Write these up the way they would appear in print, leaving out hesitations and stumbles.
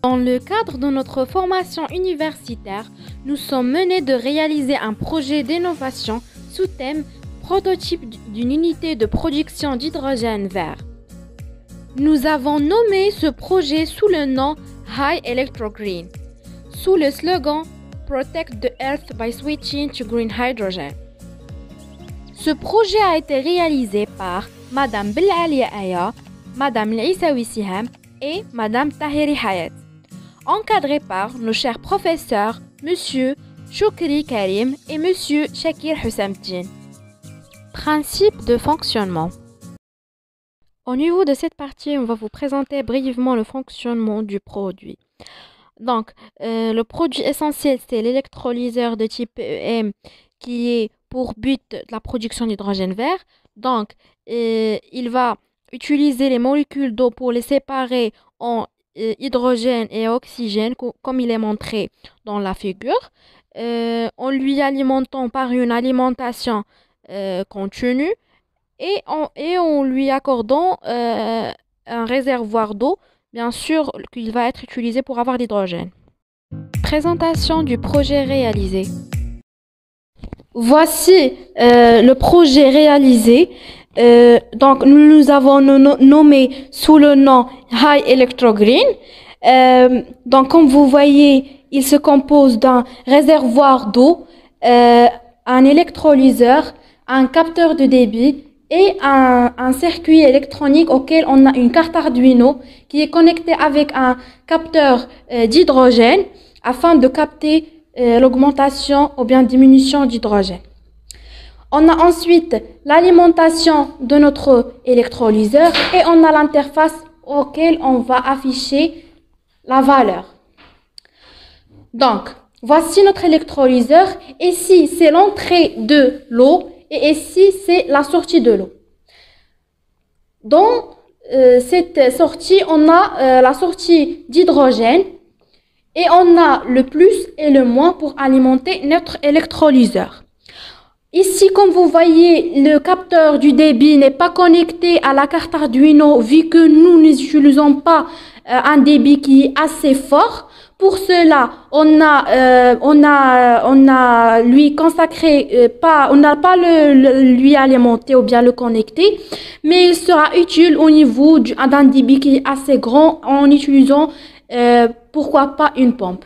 Dans le cadre de notre formation universitaire, nous sommes menés de réaliser un projet d'innovation sous thème prototype d'une unité de production d'hydrogène vert. Nous avons nommé ce projet sous le nom High Electro Green, sous le slogan Protect the Earth by Switching to Green Hydrogen. Ce projet a été réalisé par Madame Belalia Aya, Madame L'Issaoui Siham et Madame Tahiri Hayat, encadré par nos chers professeurs Monsieur Choukri Karim et Monsieur Shakir Hussamtine. Principe de fonctionnement. Au niveau de cette partie, on va vous présenter brièvement le fonctionnement du produit. Donc, le produit essentiel, c'est l'électrolyseur de type PEM qui est pour but de la production d'hydrogène vert. Donc, il va utiliser les molécules d'eau pour les séparer en hydrogène et oxygène, comme il est montré dans la figure, en lui alimentant par une alimentation continue et en lui accordant un réservoir d'eau, bien sûr, qu'il va être utilisé pour avoir l'hydrogène. Présentation du projet réalisé. Voici le projet réalisé. Donc, nous avons nommé sous le nom High Electro Green. Donc, comme vous voyez, il se compose d'un réservoir d'eau, un électrolyseur, un capteur de débit et un circuit électronique auquel on a une carte Arduino qui est connectée avec un capteur d'hydrogène afin de capter l'augmentation ou bien diminution d'hydrogène. On a ensuite l'alimentation de notre électrolyseur et on a l'interface auquel on va afficher la valeur. Donc, voici notre électrolyseur. Ici, c'est l'entrée de l'eau et ici, c'est la sortie de l'eau. Dans cette sortie, on a la sortie d'hydrogène et on a le plus et le moins pour alimenter notre électrolyseur. Ici, comme vous voyez, le capteur du débit n'est pas connecté à la carte Arduino vu que nous n'utilisons pas un débit qui est assez fort. Pour cela, on a lui consacré on n'a pas lui alimenter ou bien le connecter, mais il sera utile au niveau d'un débit qui est assez grand en utilisant pourquoi pas une pompe.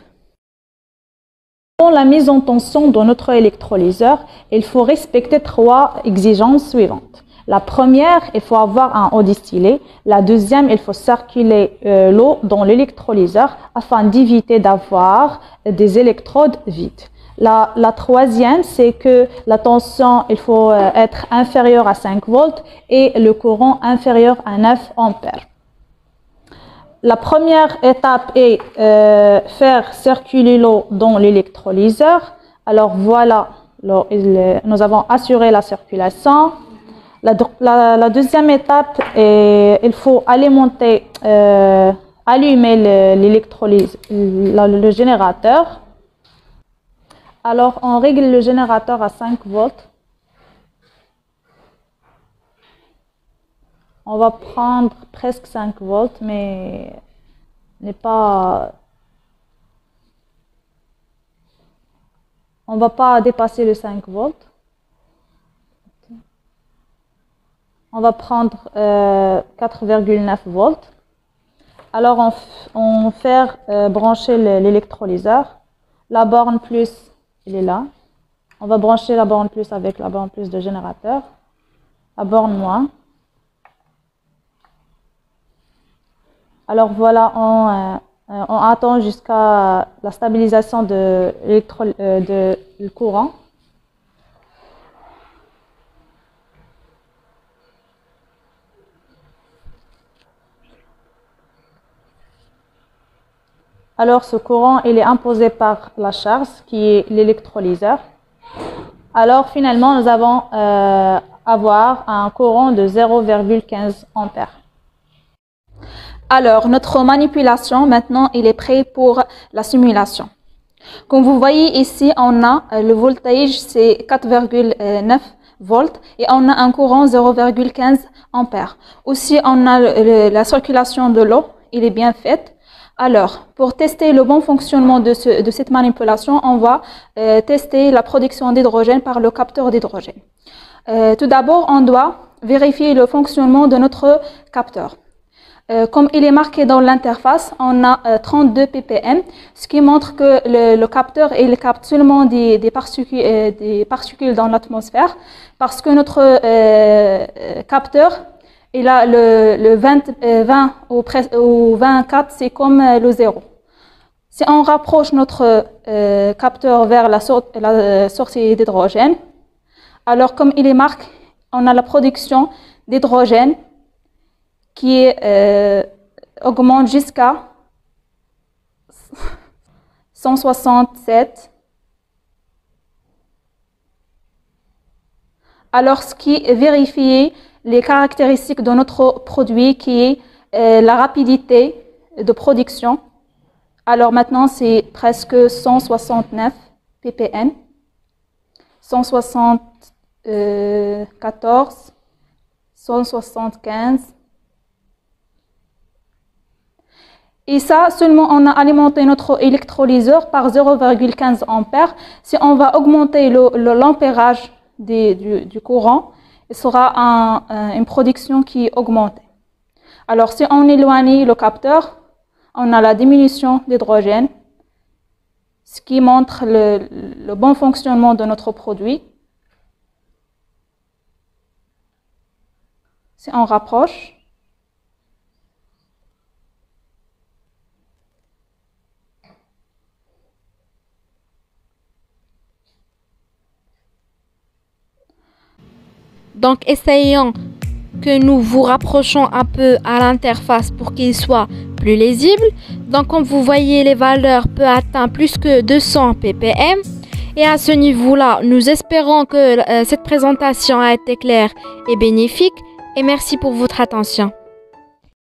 Pour la mise en tension de notre électrolyseur, il faut respecter 3 exigences suivantes. La première, il faut avoir un eau distillée. La deuxième, il faut circuler l'eau dans l'électrolyseur afin d'éviter d'avoir des électrodes vides. La troisième, c'est que la tension, il faut être inférieure à 5 volts et le courant inférieur à 9 ampères. La première étape est faire circuler l'eau dans l'électrolyseur. Alors voilà, nous avons assuré la circulation. La deuxième étape est il faut alimenter, allumer le générateur. Alors on règle le générateur à 5 volts. On va prendre presque 5 volts, mais on ne va pas dépasser le 5 volts. On va prendre 4,9 volts. Alors on fait brancher l'électrolyseur. La borne plus, il est là. On va brancher la borne plus avec la borne plus de générateur. La borne moins. Alors voilà, on attend jusqu'à la stabilisation de le courant. Alors ce courant, il est imposé par la charge qui est l'électrolyseur. Alors finalement, nous allons avoir un courant de 0,15 ampères. Alors, notre manipulation, maintenant, il est prêt pour la simulation. Comme vous voyez ici, on a le voltage, c'est 4,9 volts et on a un courant 0,15 ampères. Aussi, on a la circulation de l'eau, il est bien fait. Alors, pour tester le bon fonctionnement de cette manipulation, on va tester la production d'hydrogène par le capteur d'hydrogène. Tout d'abord, on doit vérifier le fonctionnement de notre capteur. Comme il est marqué dans l'interface, on a 32 ppm, ce qui montre que le capteur il capte seulement des particules dans l'atmosphère, parce que notre capteur il a le 20 ou 24, c'est comme le 0. Si on rapproche notre capteur vers la sortie d'hydrogène, alors comme il est marqué, on a la production d'hydrogène qui augmente jusqu'à 167. Alors, ce qui est vérifié les caractéristiques de notre produit qui est la rapidité de production. Alors maintenant, c'est presque 169 ppm, 174, 175. Et ça, seulement on a alimenté notre électrolyseur par 0,15 ampères. Si on va augmenter l'ampérage du courant, il sera une production qui est augmentée. Alors, si on éloigne le capteur, on a la diminution d'hydrogène, ce qui montre le bon fonctionnement de notre produit. Si on rapproche, donc essayons que nous vous rapprochons un peu à l'interface pour qu'il soit plus lisible. Donc comme vous voyez, les valeurs peuvent atteindre plus que 200 ppm. Et à ce niveau-là, nous espérons que cette présentation a été claire et bénéfique. Et merci pour votre attention.